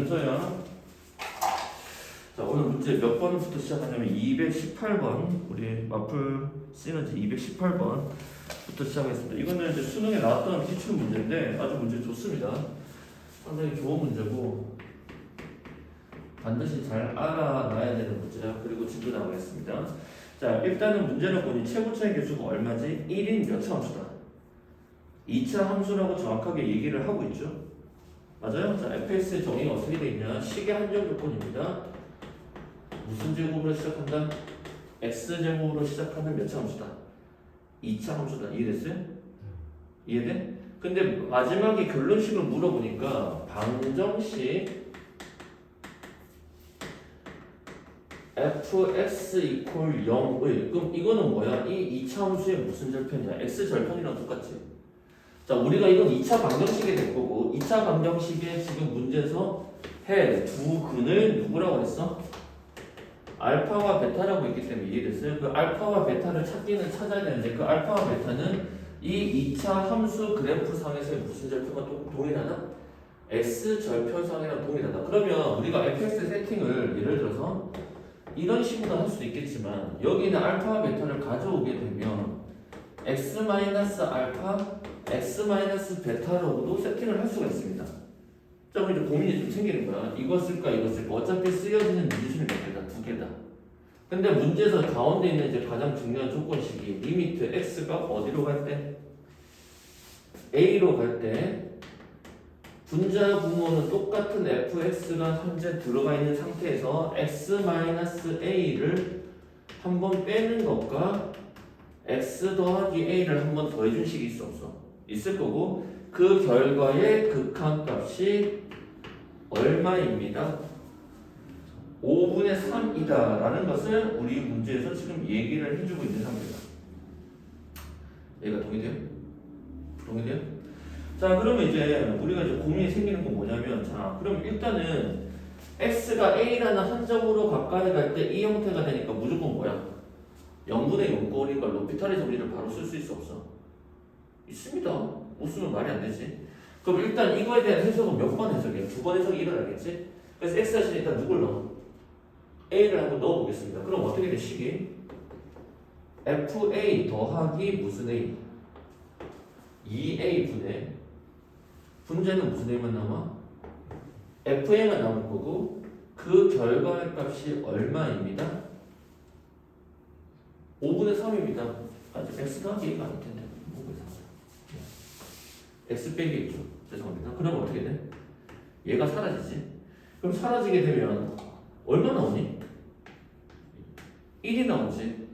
순서야. 자, 오늘 문제 몇 번부터 시작하냐면 218번, 우리 마플 시너지 218번부터 시작하겠습니다. 이거는 이제 수능에 나왔던 기출 문제인데 아주 문제 좋습니다. 상당히 좋은 문제고 반드시 잘 알아놔야 되는 문제야. 그리고 진도 나오겠습니다. 자, 일단은 문제를 보니 최고차의 개수가 얼마지? 1인 몇 차 함수다. 2차 함수라고 정확하게 얘기를 하고 있죠. 맞아요? 자, fx의 정의가 어떻게 되어 있냐? 식의 한정 조건입니다. 무슨 제곱으로 시작한다? x제곱으로 시작하는 몇 차 함수다? 2차 함수다. 이해됐어요? 이해돼? 근데 마지막에 결론식을 물어보니까 방정식 fx 이퀄 0의 그럼 이거는 뭐야? 이 2차 함수의 무슨 절편이야? x 절편이랑 똑같지? 자, 우리가 이건 2차 방정식이 될 거고 2차 방정식에 지금 문제에서 해 두 근을 누구라고 했어? 알파와 베타라고 했기 때문에 이해됐어요? 그 알파와 베타를 찾기는 찾아야 되는데 그 알파와 베타는 이 2차 함수 그래프 상에서의 무슨 절편과 동일하다? x 절편상이랑 동일하다. 그러면 우리가 fx 세팅을 예를 들어서 이런 식으로 할 수도 있겠지만 여기는 알파와 베타를 가져오게 되면 x-알파, x-베타로도 세팅을 할 수가 있습니다. 자, 그럼 이제 고민이 좀 생기는 거야. 이거 쓸까 이거 쓸까. 어차피 쓰여지는 문제수는 몇 개다? 두 개다. 근데 문제에서 가운데 있는 이제 가장 중요한 조건식이 리미트 x가 어디로 갈 때? a로 갈 때 분자 분모는 똑같은 fx가 현재 들어가 있는 상태에서 x-a를 한번 빼는 것과 x 더하기 a를 한번 더해준 식이 있어 없어? 있을 거고 그 결과의 극한값이 얼마입니다. 5분의 3이다 라는 것을 우리 문제에서 지금 얘기를 해주고 있는 상태다. 얘가 동의돼요? 동의돼요? 자, 그러면 이제 우리가 이제 고민이 생기는 건 뭐냐면, 자, 그럼 일단은 x가 a라는 한점으로 가까이 갈 때 이 형태가 되니까 무조건 뭐야? 0분의 0거리니까 로피탈의 정리를 바로 쓸 수 있어 없어? 있습니다. 못 쓰면 말이 안 되지. 그럼 일단 이거에 대한 해석은 몇 번 해석이야? 두 번 해석이 일어나겠지? 그래서 x 자신에 일단 누굴 넣어? a를 한번 넣어보겠습니다. 그럼 어떻게 돼 식이? fa 더하기 무슨 a? 2a분의 분자는 무슨 a만 남아? fa만 남을 거고 그 결과의 값이 얼마입니다? 5분의 3입니다. 아직 x 더하기 a가 아닐 텐데 5분의 3. x 빼기 1죠. 죄송합니다. 그럼 어떻게 돼? 얘가 사라지지? 그럼 사라지게 되면 얼마 나오니? 1이 나오지.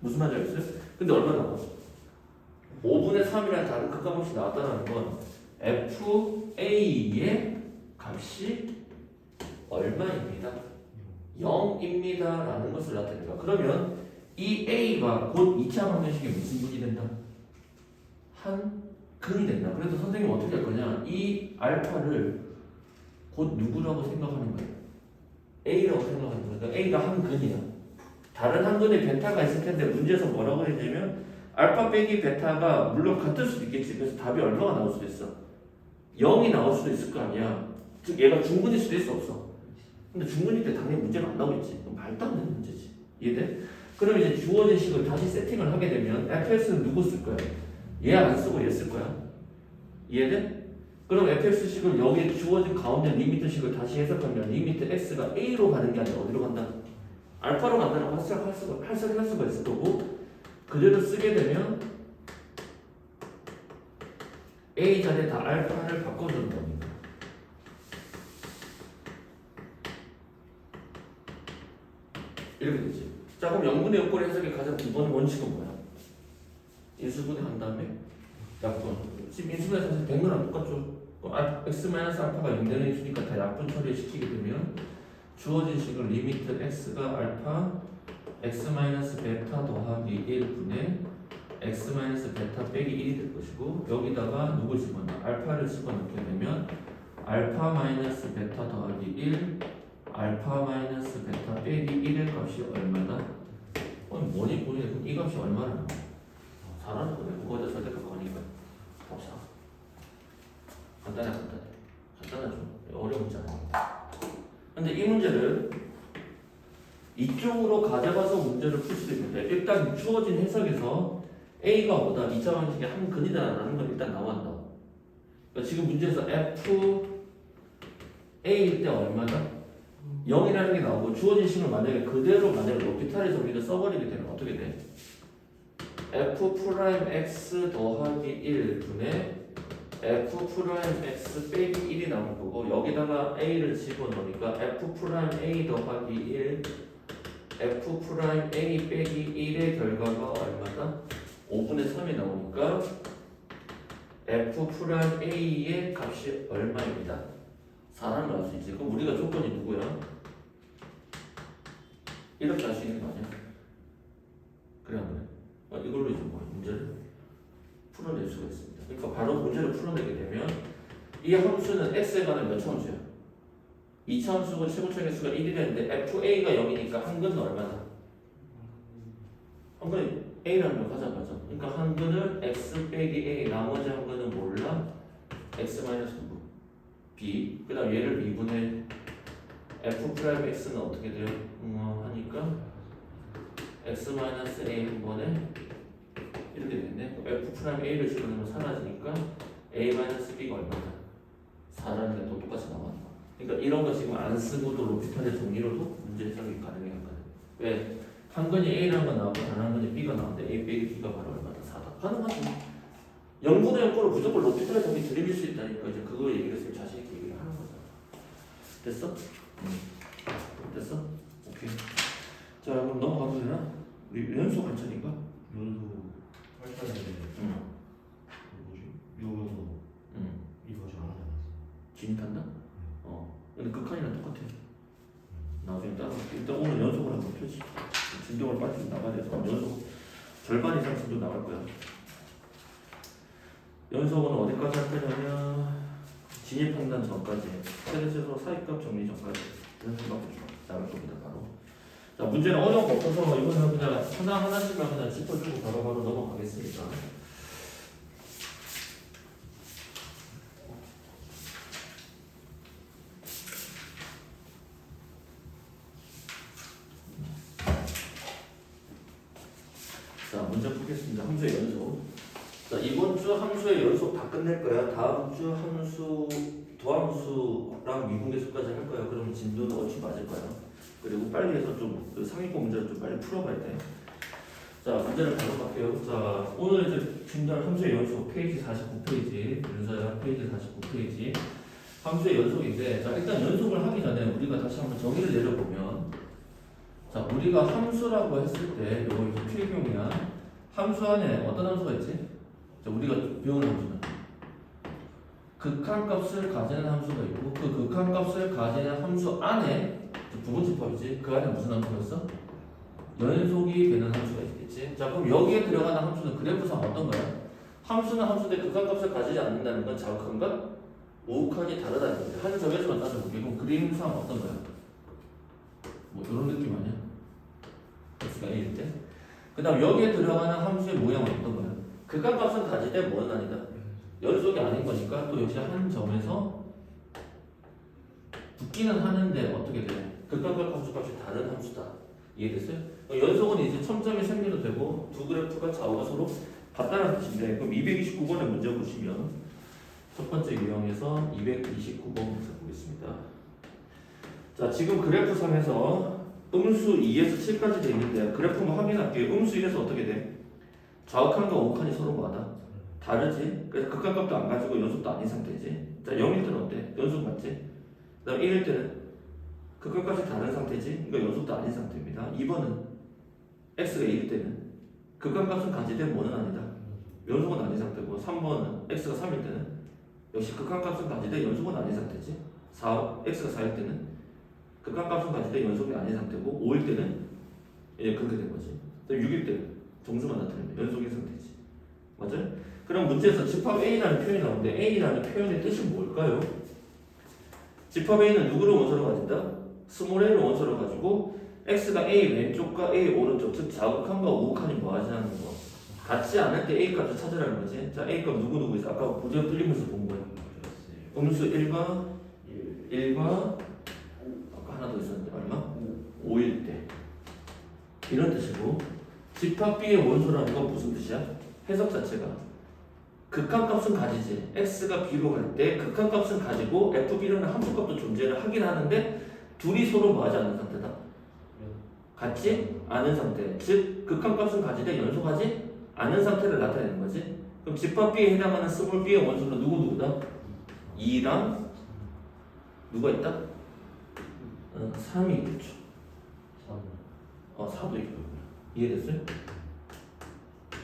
무슨 말인지 알겠어요? 근데 얼마 나와? 5분의 3이라는 다른 극값없이 나왔다는 건 fa의 값이 얼마입니다. 0입니다 라는 것을 나타낸다. 그러면 이 a가 곧 2차 방정식의 무슨 분이 된다? 한 근이 된다. 그래서 선생님은 어떻게 할 거냐? 이 알파를 곧 누구라고 생각하는 거예요? a라고 생각하는 거예요. 그러니까 a가 한 근이야. 다른 한 근에 베타가 있을 텐데 문제에서 뭐라고 했냐면 알파 빼기 베타가 물론 같을 수도 있겠지. 그래서 답이 얼마가 나올 수도 있어? 0이 나올 수도 있을 거 아니야. 즉 얘가 중근일 수도 있어 없어? 근데 중근일 때 당연히 문제가 안 나오겠지. 말도 안 되는 문제지. 이해돼? 그럼 이제 주어진 식을 다시 세팅을 하게 되면 fx는 누구 쓸 거야? 얘 안 쓰고 얘 쓸 거야. 이해돼? 그럼 fx식을 여기 주어진 가운데 리미트 식을 다시 해석하면 리미트 x가 a로 가는 게 아니라 어디로 간다? 알파로 간다는 해석할 수가 있을 거고 그대로 쓰게 되면 a 자리에 다 알파를 바꿔주는 겁니다. 이렇게 되지. 자, 그럼 0분의 6거리 해석의 가장 기본 원칙은 뭐야? 인수분해 한 다음에 약분. 지금 인수분해 사실 100은 똑같죠. x-알파가 0되는 인수니까 다 약분 처리 시키게 되면 주어진 식은 리미트 x가 알파 x-베타 더하기 1분의 x-베타 빼기 1이 될 것이고 여기다가 누굴 집어넣어? 알파를 집어넣게 되면 알파-베타 더하기 1 알파-베타 빼기 1의 값이 얼마다? 뭐니 보니 그럼 이 값이 얼마나 나와? 잘하는 거네. 그거에다 절대값 거니까 봅시다. 간단하죠. 어려워. 문제 아닙니다. 근데 이 문제를 이쪽으로 가져가서 문제를 풀 수도 있는데 일단 주어진 해석에서 A가 뭐다 2차 방식의 한 근이다라는 건 일단 나왔다. 그러니까 지금 문제에서 F A일 때 얼마다? 0이라는 게 나오고 주어진 식을 만약에 그대로 만약에 로피탈의 정리를 써버리게 되면 어떻게 돼? F 프라임 X 더하기 1 분의 F 프라임 X 빼기 1이 나올 거고 여기다가 A를 집어넣으니까 F 프라임 A 더하기 1 F 프라임 A 빼기 1의 결과가 얼마다? 5분의 3이 나오니까 F 프라임 A의 값이 얼마입니다. 4라는 걸 알 수 있지. 그럼 우리가 조건이 누구야? 이렇게 할 수 있는 거 아니야? 그래 안 그래? 이걸로 이제 뭐 문제를 풀어낼 수가 있습니다. 그러니까 바로 문제를 풀어내게 되면 이 함수는 x에 관한 몇 차함수야? 2차함수고 최고차의 수가 1이 되는데 FA가 0이니까 한근은 얼마나? 한근이 A라는 걸 가져가죠. 그러니까 한근을 x 빼기 A 나머지 한근은 몰라? x 마이너스 누구? B 그 다음 얘를 미분해 f 프라임 x는 어떻게 돼요? 하니까 x 마이너스 A 한 번에 이렇게 되겠네. f 프라임 A를 집어넣으면 사라지니까 A 마이너스 B가 얼마나? 4라는 게 또 똑같이 나왔다. 그러니까 이런 거 지금 안 쓰고도 로피탈의 정리로도 문제 해석이 가능해. 왜? 한 건이 A라는 거 나오고 다른 한 건이 B가 나오는데 A 빼기 B가 바로 얼마다? 4다. 가능하지. 0분의 0거를 무조건 로피탈의 정리 드립일 수 있다니까 이제 그거 얘기를 했으면 자신 있게 얘기를 하는 거잖아. 됐어? 됐어? 오케이. 자 그럼 넘어가도 되나? 우리 연속 한 차례인가? 연수 8차례인데 뭐지? 이거도 이거 아직 안 하지 않았어? 진입한다? 근데 극한이랑 똑같아. 나중에 따라 일단 오늘 연속을 한번 펴지. 진도를 빨리 좀 나가야 돼서 연속 절반 이상 진도 나갈 거야. 연속은 어디까지 할 거냐면 진입 판단 전까지 최대치로 사익값 정리 전까지 연속밖에 나갈 겁니다. 바로. 자 문제는 어려운 거 없어서 이거는 그냥 하나하나씩만 그냥 짚어주고 바로바로 넘어가겠습니다. 자 문제 풀겠습니다. 함수의 연속. 자 이번 주 함수의 연속 다 끝낼 거야. 다음 주 함수 도함수랑 미분계수까지 할 거야. 그러면 진도는 얼추 맞을 거야. 그리고 빨리 해서 좀 상위권 문제를 좀 빨리 풀어봐야 돼. 자 문제를 바로 갈게요. 자 오늘 이제 준비할 함수의 연속 페이지 49페이지 윤서야 페이지 49페이지 함수의 연속인데 자 일단 연속을 하기 전에 우리가 다시 한번 정의를 내려보면 자 우리가 함수라고 했을 때 요거 이제 필경이야. 함수 안에 어떤 함수가 있지? 자 우리가 배우는 함수는 극한값을 가지는 함수가 있고 그 극한값을 가지는 함수 안에 부분집합이지 그 안에 무슨 함수가 있어? 연속이 되는 함수가 있겠지. 자 그럼 여기에 들어가는 함수는 그래프상 어떤 거야? 함수는 함수인데 극한값을 가지지 않는다는 건 자극한과 우극한이 다르다는 거야. 한 점에서만 따져보게. 그럼 그림상 어떤 거야? 뭐 이런 느낌 아니야? x가 a일 때. 그 다음 여기에 들어가는 함수의 모양은 어떤 거야? 극한값은 가지되 뭐는 아니다. 연속이 아닌 거니까 또 역시 한 점에서 붙기는 하는데 어떻게 돼? 극한값 함수값이 다른 함수다. 이해됐어요? 연속은 이제 첨점이 생겨도 되고 두 그래프가 좌우가 서로 같다는 뜻인데 그럼 229번의 문제 보시면 첫 번째 유형에서 229번 문제 보겠습니다. 자 지금 그래프상에서 음수 2에서 7까지 되어 있는데 그래프만 확인할게요. 음수 1에서 어떻게 돼? 좌우칸과 우극한이 서로 뭐하다? 다르지? 그래서 극한값도 안 가지고 연속도 아닌 상태지. 자 0일 때는 어때? 연속 맞지? 그 다음 1일 때는 극한값이 다른 상태지? 그러니까 연속도 아닌 상태입니다. 2번은 x가 1일 때는 극한값은 가지되 뭐는 아니다. 연속은 아닌 상태고 3번은 x가 3일 때는 역시 극한값은 가지되 연속은 아닌 상태지. x가 4일 때는 극한값은 가지되 연속이 아닌 상태고 5일 때는 이제 그렇게 된 거지. 6일 때는 정수만 나타내면 연속인 상태지. 맞아요? 그럼 문제에서 집합 A라는 표현이 나오는데 A라는 표현의 뜻이 뭘까요? 집합 A는 누구를 원소로 가진다? 스몰 a를 원소로 가지고 x가 a 왼쪽과 a 오른쪽 즉 자극한과 우극한이 뭐 하자는 거 같지 않을 때 a 값을 찾으라는 거지. 자 a 값 누구 있어? 아까 부정 틀리면서 본 거야. 음수 1과 1과 아까 하나 더 있었는데 얼마? 5일 때 이런 뜻이고 집합 B의 원소라는 건 무슨 뜻이야? 해석 자체가 극한값은 가지지 x가 b로 갈 때 극한값은 가지고 fb라는 함수값도 존재를 하긴 하는데 둘이 서로 뭐하지 않는 상태다. 같지 않은 상태. 즉 극한값은 가지되 연속하지 않은 상태를 나타내는 거지. 그럼 집합 B에 해당하는 스몰 B의 원소는 누구다? 2랑 누가 있다? 3이 있겠죠. 4도 있고. 이해됐어요?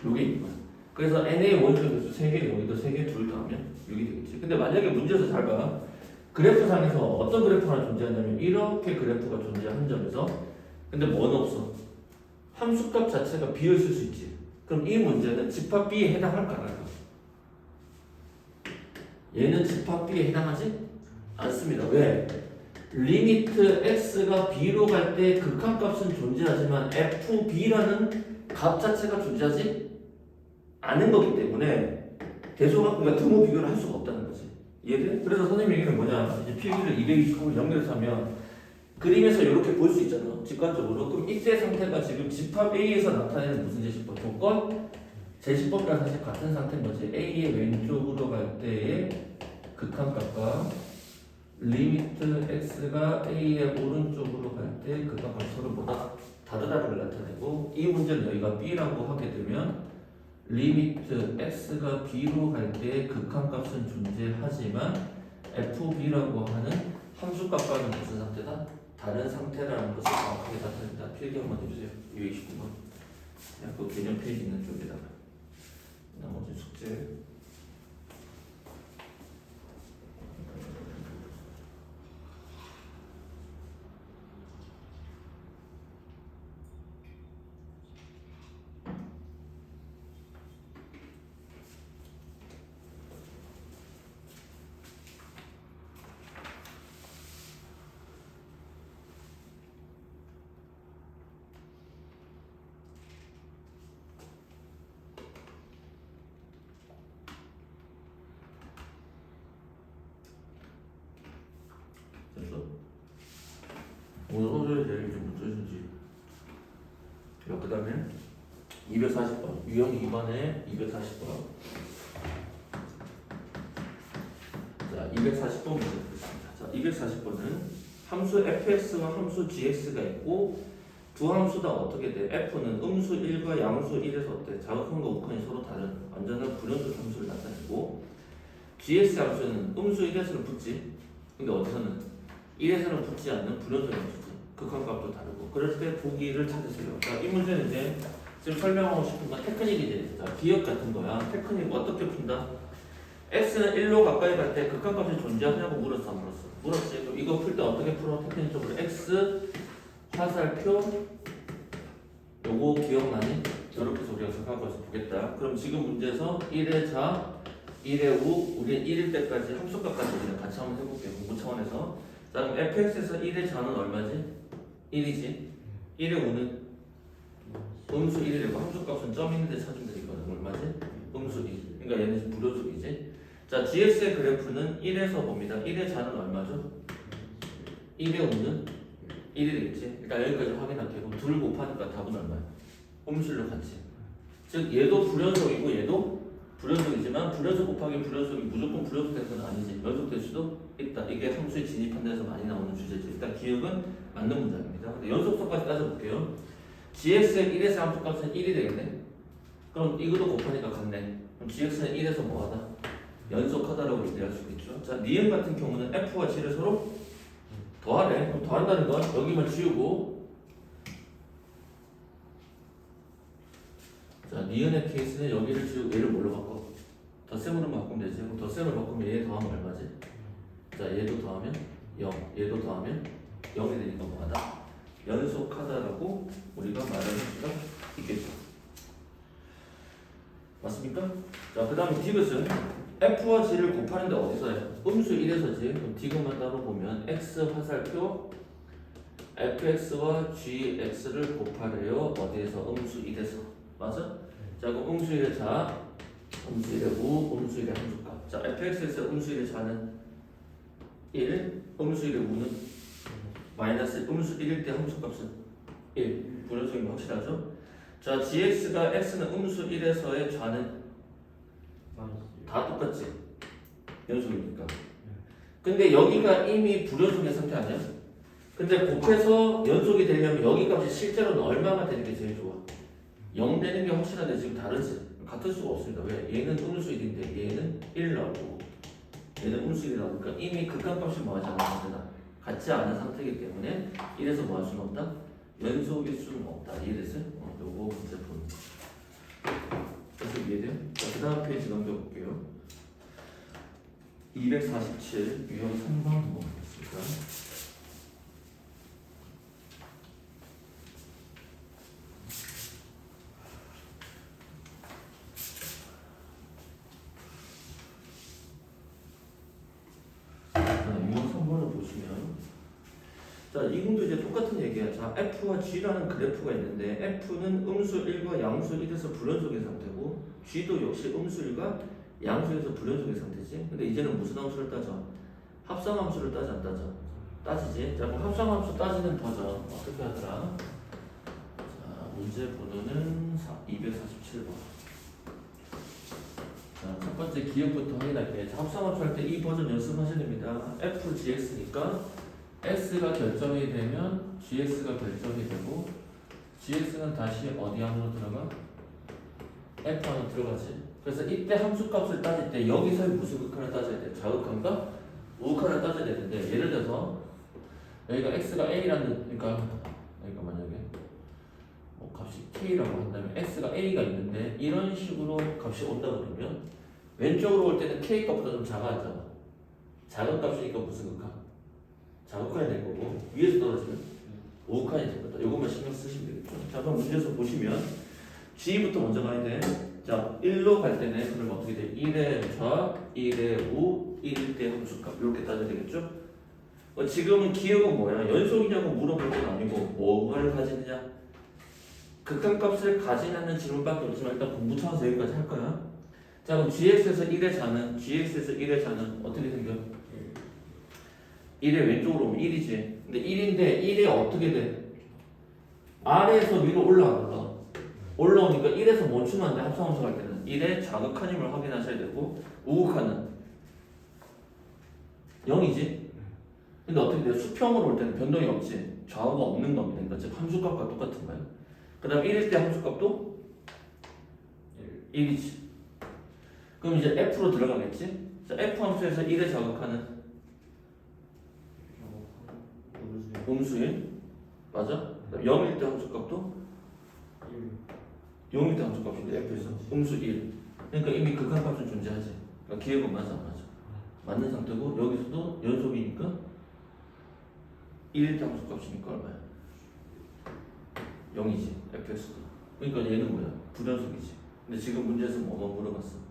요게 있구나. 그래서 NA의 원소의 개수 3개, 여기도 3개, 둘 더하면 6이 되겠지. 근데 만약에 문제에서 잘 봐. 그래프상에서 어떤 그래프 하나 존재하냐면 이렇게 그래프가 존재하는 점에서 근데 뭐는 없어. 함수값 자체가 비어있을 수 있지. 그럼 이 문제는 집합 B에 해당할까 안 할까? 얘는 집합 B에 해당하지 않습니다. 왜? 리미트 x가 b로 갈 때 극한값은 존재하지만 fb라는 값 자체가 존재하지 않은 거기 때문에 대소가 그러니까 등호 비교를 할 수가 없다는 거지. 이해돼? 그래서 선생님 얘기는 뭐냐? 이제 필기를 220을 연결해서 하면 그림에서 이렇게 볼 수 있잖아. 직관적으로. 그럼 이때 상태가 지금 집합 A에서 나타내는 무슨 제시법? 조건? 제시법이랑 사실 같은 상태인 거지. A의 왼쪽으로 갈 때의 극한값과 리미트 x가 A의 오른쪽으로 갈 때 극한값 서로 보다 다르다는 걸 나타내고 이 문제는 여기가 B라고 하게 되면 리미트 x가 b로 갈 때 극한값은 존재하지만 fb라고 하는 함수값과는 무슨 상태다? 다른 상태라는 것을 정확하게 나타낸다. 필기 한번 해주세요. 229번. 그 개념 페이지 있는 쪽에다가 나머지 숙제. 됐어? 오늘 소설에 대해 좀 묻혀주지. 그 다음에 240번 유형 2번에 240번. 자 240번 문제 보겠습니다. 자 240번은 함수 fx와 함수 gx가 있고 두 함수 다 어떻게 돼? f는 음수 1과 양수 1에서 어때? 자극한과 우칸이 서로 다른 완전한 불연속 함수를 나타내고 gx 함수는 음수 1에서는 붙지. 근데 어디서는 1에서는 붙지 않는 불연속 함수지. 극한값도 다르고. 그럴 때 보기를 찾으세요. 자, 이 문제는 이제 지금 설명하고 싶은 건 테크닉이지. 자, 기억 같은 거야. 테크닉 어떻게 푼다? x는 1로 가까이 갈 때 극한값이 존재하냐고 물었어, 안 물었어? 물었지. 그럼 이거 풀 때 어떻게 풀어? 테크닉적으로 x 화살표 요거 기억나니? 이렇게 해서 우리가 극한값을 보겠다. 그럼 지금 문제에서 1의 자, 1의 우, 우리는 1일 때까지 함수값까지 우리는 같이 한번 해볼게요. 공부 차원에서. 자, 그럼 fx에서 1의 자는 얼마지? 1이지. 1의 우는 음수 1이고 함수값은 점 있는데 찾으면 되거든. 얼마지? 음수 2. 그러니까 얘는 불연속이지. 자, gx의 그래프는 1에서 봅니다. 1의 자는 얼마죠? 1의 우는 1이 되겠지. 그러니까 여기까지 확인할게요. 둘 곱하니까 답은 얼마야? 음수로 같이. 즉 얘도 불연속이고 얘도 불연속이지만 불연속 곱하기 불연속이 무조건 불연속될 건 아니지. 연속될 수도 있다. 이게 함수에 진입한 데서 많이 나오는 주제지. 일단 기억은 맞는 문장입니다. 근데 연속성까지 따져볼게요. gx의 1에서 함수값은 1이 되겠네. 그럼 이것도 곱하니까 같네. 그럼 gx는 1에서 뭐하다? 연속하다라고 얘기할 수 있죠. 자, 니은 같은 경우는 f와 g를 서로 더하래. 그럼 더한다는 건 여기만 지우고 자, 니은의 케이스는 여기를 지우고 얘를 뭘로 바꿔? 덧셈으로 바꾸면 되지. 그럼 덧셈을 바꾸면 얘 더하면 얼마지? 자, 얘도 더하면 0, 얘도 더하면 0이 되니까 뭐하다? 연속하다라고 우리가 말을 할 수가 있겠죠. 맞습니까? 자, 그 다음에 디귿은 f와 g를 곱하는데 어디서 해? 음수 1에서지. 그럼 디귿만 따로 보면 x 화살표 fx와 gx를 곱하래요. 어디에서? 음수 1에서. 맞아? 자, 그럼 음수 1의 자, 음수 1의 우, 음수 1의 함수값. 자, fx에서 음수 1의 자는 1, 음수 1의 우는 마이너스 음수 1일 때 함수값은 1. 불연속이 확실하죠? 자, gx가 x는 음수 1에서의 좌는 다 똑같지? 연속이니까. 근데 여기가 이미 불연속의 상태 아니야? 근데 곱해서 연속이 되려면 여기 값이 실제로는 얼마가 되는 게 제일 좋아? 0 되는 게 확실한데 지금 다르지? 같을 수가 없습니다. 왜? 얘는 음수 1인데 얘는 1 나오고 얘는 음수 1이 나오니까 이미 극한값이 뭐하지 않은 상태다. 같지 않은 상태이기 때문에 1에서 뭐 할 수는 없다? 연속일 수는 없다. 이해됐어요? 요거 문제 보는 거. 그래서 이해돼요? 자, 그 다음 페이지 넘겨볼게요. 247 유형 3번 한번 보겠습니다. 유형 3번을 보시면 자, 이공도 이제 똑같은 얘기야. 자, F와 G라는 그래프가 있는데 F는 음수 1과 양수 1에서 불연속의 상태고 G도 역시 음수 1과 양수 1에서 불연속의 상태지. 근데 이제는 무슨 함수를 따져? 합성함수를 따져 안 따져? 따지지. 자, 그럼 합성함수 따지는 버전 어떻게 하더라? 자, 문제 번호는 247번. 자, 첫 번째 기억부터 확인할게. 자, 합성함수 할 때 이 버전 연습하셔야 됩니다. FGX니까 X가 결정이 되면 GX가 결정이 되고 GX는 다시 어디 안으로 들어가? F 안으로 들어가지. 그래서 이때 함수값을 따질 때 여기서 무슨 극한을 따져야 돼? 자극한가? 우극한을 따져야 되는데 예를 들어서 여기가 X가 A라는 그러니까 만약에 뭐 값이 K라고 한다면 X가 A가 있는데 이런 식으로 값이 온다 그러면 왼쪽으로 올 때는 K 값보다 좀 작아지잖아. 작은 값이니까 무슨 극한? 자극한이 될 거고 위에서 떨어지면 우극한이 될 거다. 요것만 신경 쓰시면 되겠죠. 자, 그럼 문제에서 보시면 G부터 먼저 가야 돼. 자, 1로 갈 때는 그럼 어떻게 돼? 1의 좌, 1의 우, 1일 때 함수값 이렇게 따져야 되겠죠. 지금은 기억은 뭐야? 연속이냐고 물어볼 건 아니고 뭐를 가지느냐? 극한값을 가지냐는 질문밖에 없지만 일단 공부 차원에서 여기까지 할 거야. 자, 그럼 GX에서 1의 좌는 어떻게 생겨? 1의 왼쪽으로 오면 1이지. 근데 1인데 1에 어떻게 돼? 아래에서 위로 올라가. 올라오니까 1에서 멈추면 안 돼. 합성함수 할 때는 1의 자극한임을 확인하셔야 되고 우극한은 0이지. 근데 어떻게 돼? 수평으로 올 때는 변동이 없지. 좌우가 없는 겁니다. 그러니까 즉 함수값과 똑같은 거예요. 그 다음 1일 때 함수값도 1이지. 그럼 이제 F로 들어가겠지. 자, F 함수에서 1의 자극한은 음수인 맞아? 0일 때 함수값도 0일 때 함수값인데 F에서 음수 1. 그러니까 이미 극한값은 존재하지. 그러니까 기억은 맞아 안 맞아? 맞는 상태고 여기서도 연속이니까 1일 때 함수값이니까 얼마야? 0이지 F에서도. 그러니까 얘는 뭐야? 불연속이지. 근데 지금 문제에서 뭐만 물어봤어?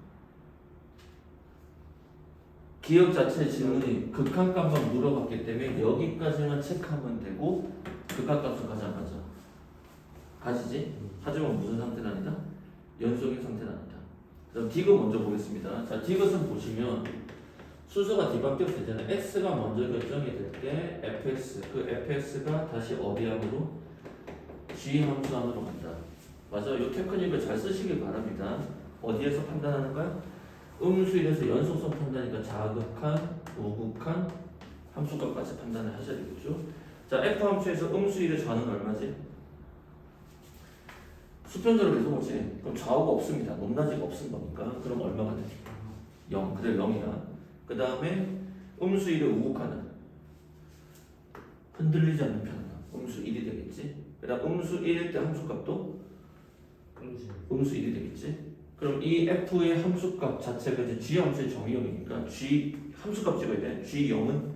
기억 자체의 질문이 극한값만 물어봤기 때문에 여기까지만 체크하면 되고 극한값은 가지 안 가죠? 가지지? 하지만 무슨 상태는 아니다? 연속인 상태는 아니다. 그럼 디귿 먼저 보겠습니다. 자, 디귿은 보시면 순서가 뒤바뀌어서 되잖아요. x가 먼저 결정이 될 때 fx, 그 fx가 다시 어디 안으로? g 함수 안으로 간다. 맞아? 이 테크닉을 잘 쓰시길 바랍니다. 어디에서 판단하는 거야? 음수일에서 연속성 판단이니까 자극한, 우극한, 함수값까지 판단을 하셔야 되겠죠. 자, f 함수에서 음수일의 좌는 얼마지? 수평적으로 계속 오지. 그럼 좌우가 없습니다. 높낮이가 없은 거니까. 그럼 얼마가 돼? 0. 그대로 0이야. 그 다음에 음수일의 우극한은 흔들리지 않는 편은 음수 1이 되겠지. 그 다음 음수 1일 때 함수값도 음수 1이 되겠지. 그럼 이 f의 함수값 자체가 이제 g 함수의 정의형이니까 g 함수값 찍어야 돼. g0은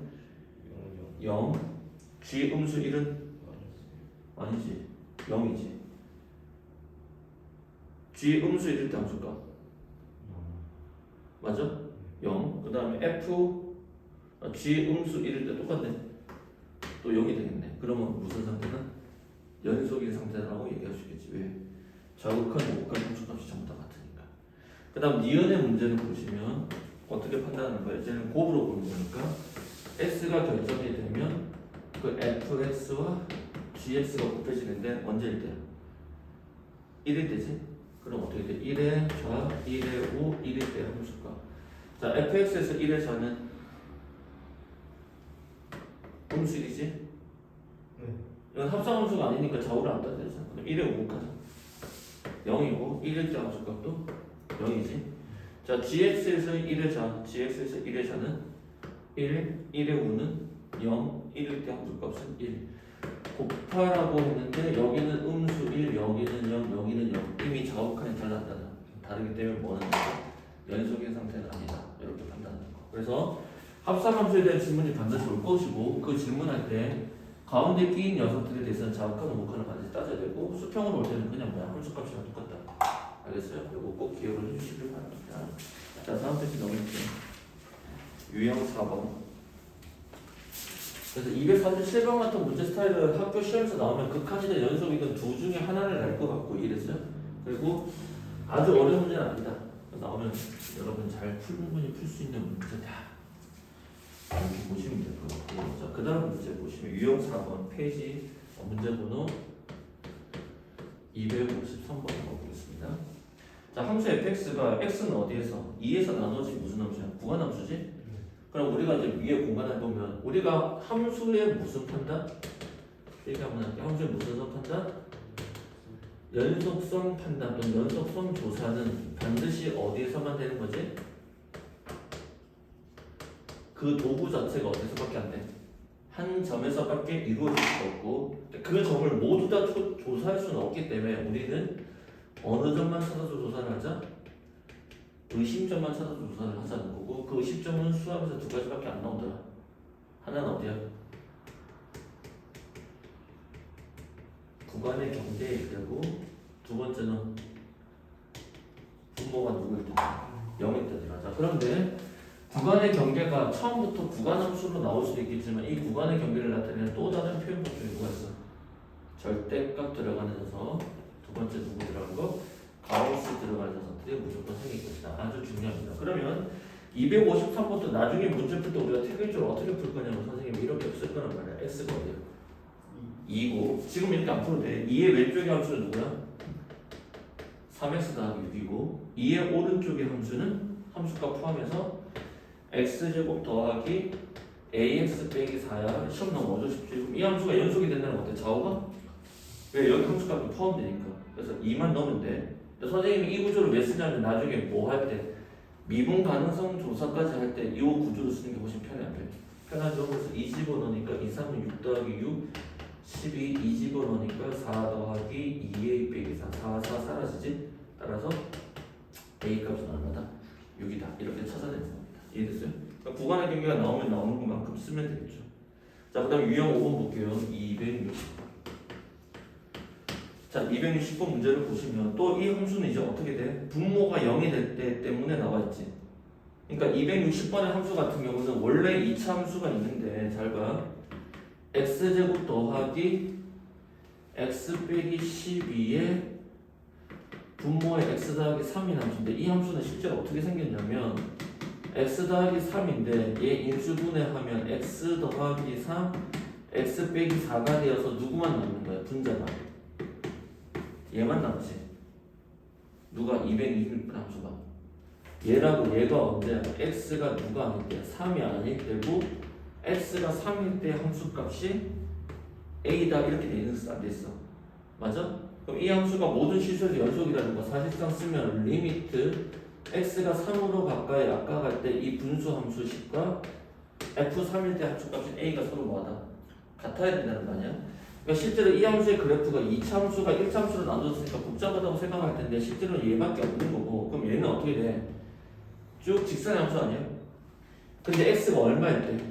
0, g 음수 1은 아니지 0이지. g 음수 1일 때 함수값 맞아? 0. 그 다음에 f g 음수 1일 때 똑같네. 또 0이 되겠네. 그러면 무슨 상태는 연속인 상태라고 얘기할 수 있겠지. 왜? 자극한 우극한 함수값이 전부 다 같으니까. 그 다음 니은의 문제는 보시면 어떻게 판단하는 거예요? 이제는 곱으로 보는 거니까 S가 결정이 되면 그 fx와 gx가 곱해지는데 언제일 때야? 1일 때지? 그럼 어떻게 돼? 1의 좌, 1의 우, 1일 때 함수가. 자, fx에서 1의 좌는 음수이지? 네. 이건 합성함수가 아니니까 좌우를 안 따야 되잖아. 그럼 1의 우까지 0이고 1일 때 함수값도 0이지. 자, gx에서 1의 좌, gx에서 1의 좌는 1, 1의 우는 0, 1일 때 함수값은 1. 곱하라고 했는데 여기는 음수 1, 여기는 0, 여기는 0. 이미 좌우칸이 달랐잖아. 다르기 때문에 뭐는 연속인 상태는 아니다. 이렇게 판단하는 거. 그래서 합성함수에 대한 질문이 반드시 올 것이고 그 질문할 때 가운데 끼인 녀석들에 대해서는 좌우칸, 우우칸을 반드시 따져야 되고 수평으로 올 때는 그냥 뭐야 함수값이랑 똑같다. 알겠어요? 이거 꼭 기억을 해주시길 바랍니다. 자, 다음 페이지 넘을게요. 유형 4번. 그래서 247번 같은 문제 스타일을 학교 시험에서 나오면 극한이든 연속이든 둘 중에 하나를 낼 것 같고 이랬어요. 그리고 아주 어려운 문제는 아니다. 나오면 여러분 잘 충분히 풀 수 있는 문제다. 이렇게 보시면 될 것 같고. 자, 그 다음 문제 보시면 유형 4번 페이지 문제 번호 253번 보겠습니다. 자, 함수 fx가 x는 어디에서? 2에서 나눠지 무슨 함수야? 구간함수지? 그럼 우리가 이제 위에 공간을 보면 우리가 함수의 무슨 판단? 얘기하면 할게. 함수의 무슨 판단? 연속성 판단 또는 연속성 조사는 반드시 어디에서만 되는 거지? 그 도구 자체가 어디서밖에 안 돼? 한 점에서밖에 이루어질 수가 없고 그 점을 모두 다 조사할 수는 없기 때문에 우리는 어느 점만 찾아서 조사를 하자? 의심점만 찾아서 조사를 하자는 거고 그 의심점은 수학에서 두 가지밖에 안 나오더라. 하나는 어디야? 구간의 경계이고 두 번째는 분모가 누구일 때? 0일 때더라. 자, 그런데 구간의 경계가 처음부터 구간함수로 나올 수도 있겠지만 이 구간의 경계를 나타내는 또 다른 표현 법칙이 뭐가 있어? 절대값 들어가는 녀석. 두 번째 누구 들어간 거? 가우스 들어가는 녀석들이 무조건 생길 것이다. 아주 중요합니다. 그러면 253부터 나중에 문제 풀 때 우리가 태교적으로 어떻게 풀 거냐면 선생님이 이렇게 쓸 거란 말이야. S가 어디야? 2고 지금 이렇게 안 풀어도 돼. 2의 왼쪽의 함수는 누구야? 3x 더하기 6이고 2의 오른쪽의 함수는 함수값 포함해서 x제곱 더하기 ax 빼기 4야. 시험 나오면 어쩔 수 없지. 이 함수가 연속이 된다는 건 어때? 좌우가? 왜? 여기 함수값이 포함되니까. 그래서 2만 넣으면 돼. 선생님이 이 구조를 왜 쓰냐면 나중에 뭐 할 때 미분 가능성 조사까지 할 때 이 구조를 쓰는 게 훨씬 편해. 편하죠. 그래서 2 집어넣으니까 2, 3은 6 더하기 6 12, 2 집어넣으니까 4 더하기 2a 빼기 4 4 사라지지. 따라서 a 값은 얼마다? 6이다. 이렇게 찾아내는 겁니다. 이해됐어요? 그러니까 구간의 경계가 나오면 나오는 것만큼 쓰면 되겠죠. 자, 그 다음 유형 5번 볼게요. 260번. 자, 260번 문제를 보시면 또 이 함수는 이제 어떻게 돼? 분모가 0이 될 때 때문에 나와 있지. 그러니까 260번의 함수 같은 경우는 원래 2차 함수가 있는데 잘 봐. x제곱 더하기 x 빼기 12에 분모의 x 더하기 3인 함수인데 이 함수는 실제로 어떻게 생겼냐면 x 더하기 3인데 얘 인수분해하면 x 더하기 3 x 빼기 4가 되어서 누구만 남는 거야? 분자가. 얘만 남지. 누가 226번 함수가. 얘라고 얘가 언제야? x가 누가 아닐 때? 3이 아닐 때고 x가 3일 때 함수값이 a다 이렇게 돼 있는 안 됐어. 맞아? 그럼 이 함수가 모든 실수에서 연속이라는 거 사실상 쓰면 리미트 x가 3으로 가까이 아까 갈 때 이 분수 함수식과 f3일 때 함수값인 a가 서로 뭐하다? 같아야 된다는 거 아니야? 그러니까 실제로 이 함수의 그래프가 2차 함수가 1차 함수로 나눠졌으니까 복잡하다고 생각할 텐데 실제로는 얘밖에 없는 거고 그럼 얘는 어떻게 돼? 쭉 직선의 함수 아니야? 근데 x가 얼마일 때?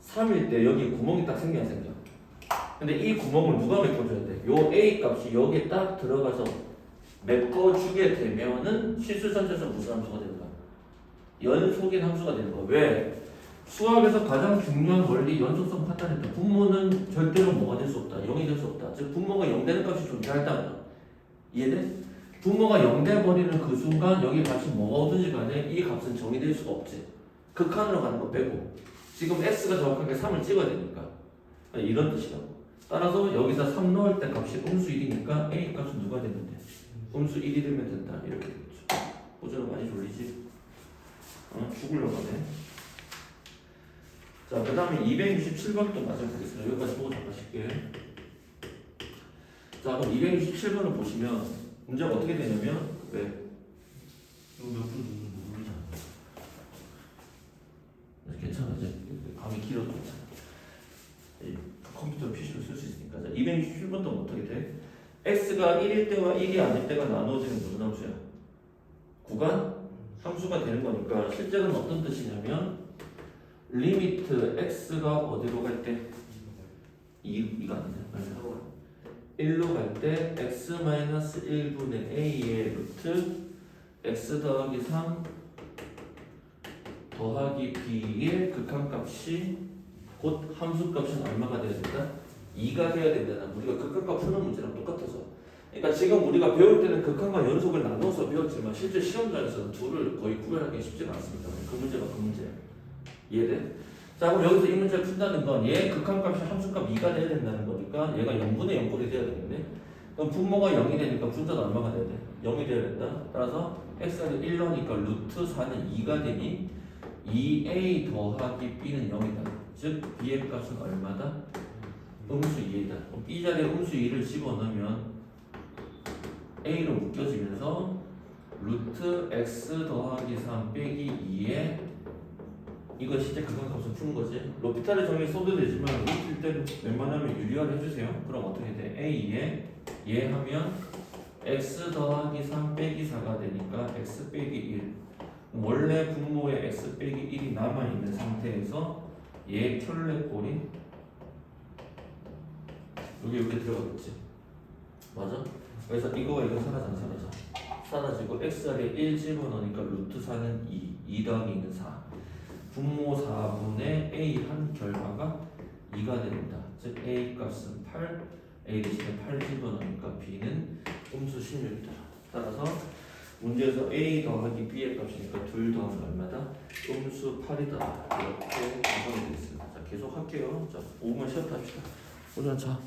3일 때 여기 구멍이 딱 생겨야 생겨. 근데 이 구멍을 누가 메꿔줘야 돼? 요 a 값이 여기에 딱 들어가서 메꿔주게 되면은 실수선에서 무슨 함수가 되는 거야? 연속인 함수가 되는 거야. 왜? 수학에서 가장 중요한 원리 연속성 판단했다. 분모는 절대로 뭐가 될 수 없다. 0이 될 수 없다. 즉 분모가 0 되는 값이 존재한다. 이해돼? 분모가 0 돼버리는 그 순간 여기 값이 뭐가 오든지 간에 이 값은 정의될 수가 없지. 극한으로 가는 거 빼고. 지금 x가 정확하게 3을 찍어야 되니까 이런 뜻이라고. 따라서 여기다 3 넣을 때 값이 음수 1이니까 a 값은 누가 되는데? 음수 1이 되면 된다. 이렇게 되겠죠. 호주는 많이 졸리지? 죽으려고 하네. 자, 그 다음에 267번도 맞아보겠습니다. 여기까지 보고 잠가실게요. 자, 그럼 267번을 보시면 문제가 어떻게 되냐면 왜? 이거 몇분 모르잖아. 괜찮아. 이제 감이 길어도 괜찮아. 컴퓨터 PC로 쓸 수 있으니까. 자, 267번도 어떻게 돼? x가 1일 때와 1이 아닐 때가 나누어지는 무슨 함수야? 구간? 함수가 되는 거니까 실제로는 어떤 뜻이냐면 리미트 x가 어디로 갈 때? 2가 아니죠. 1로 갈 때 x-1분의 a의 루트 x 더하기 3 더하기 b의 극한값이 곧 함수값은 얼마가 되어야 된다? 2가 되어야 된다. 우리가 극한값 푸는 문제랑 똑같아서. 그러니까 지금 우리가 배울 때는 극한과 연속을 나눠서 배웠지만 실제 시험장에서는 둘을 거의 구별하기 쉽지가 않습니다. 그 문제가 그 문제야. 이해돼? 자, 그럼 여기서 이 문제를 푼다는 건 얘 극한값이 함수값 2가 돼야 된다는 거니까 얘가 0분의 0꼴이 돼야 되겠네. 그럼 분모가 0이 되니까 분자는 얼마가 돼야 돼? 0이 돼야 된다. 따라서 x가 1 넣으니까 루트 4는 2가 되니 2a 더하기 b는 0이다. 즉 b의 값은 얼마다? 음수 2이다. 그럼 b 자리에 음수 2를 집어넣으면 a로 묶여지면서 루트 x 더하기 3 빼기 2에 이거 실제 극한값을 푸는 거지. 로피탈의 정의 써도 되지만 루트일 때는 웬만하면 유리화를 해주세요. 그럼 어떻게 돼? a에 얘 하면 x 더하기 3 빼기 4가 되니까 x 빼기 1. 원래 분모에 x 빼기 1이 남아있는 상태에서 얘 켤레꼴이 여기 이렇게 들어가겠지. 맞아? 그래서 이거가 이거 사라져 안 사라져? 사라지고 x 자리에 1 집어넣으니까 루트 4는 2 더하기 2는 4. 분모 4분의 a 한 결과가 2가 됩니다. 즉 a 값은 8, a 대신에 8 집어넣으니까 b는 음수 16이다. 따라서 문제에서 a 더하기 b의 값이니까 둘 더하면 얼마다? 음수 8이다. 이렇게 구성이 되어 있습니다. 자, 계속 할게요. 자, 5분 쉬었다 합시다. 오전 자.